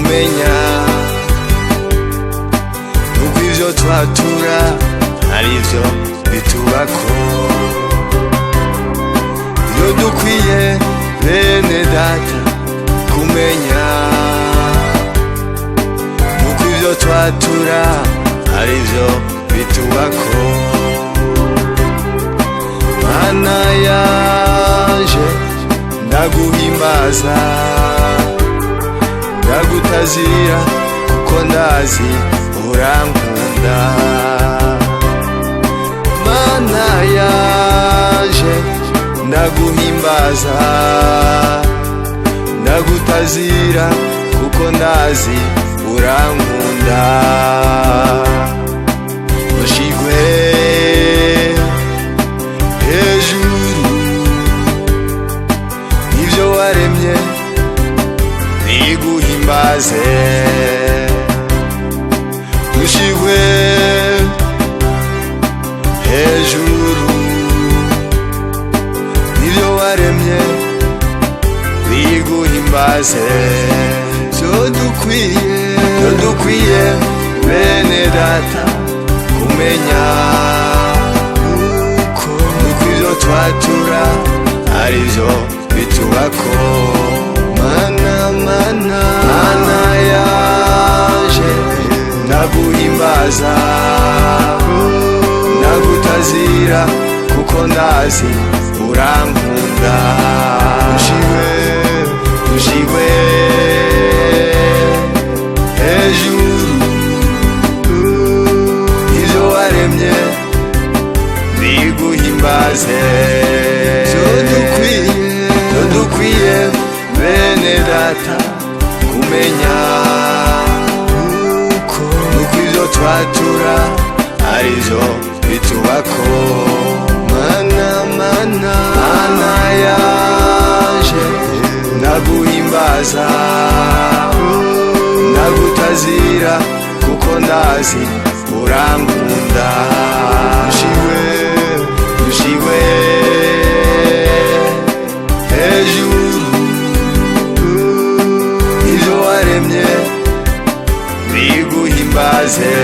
kumenya nuko ivyo twatura arivyo bitubako. Iyo dukwiye bene data kumenya nuko ivyo twatura arivyo bitubako. Mana yanje ndaguhimbaza ndagutazira kuko ndazi urankunda. Mana yanje ndaguhimbaza ndagutazira kuko ndazi urankunda. Ushigwe hejuru ivyo waremye biguhimbaze. Ushigwe hejuru ivyo waremye biguhimbaze. Vyo dukwiye bene data kumenya nuko ivyo twatura arivyo bitubako. Mana yanje ndaguhimbaza ndagutazira kuko ndazi urankunda. Ushigwe hejuru ivyo waremye biguhimbaze. Vyo dukwiye bene data kumenya nuko ivyo twatura arivyo bitubako. Mana yanje ndaguhimbaza ndagutazira kuko ndazi urankunda. Ushigwe hejuru ivyo waremye biguhimbaze.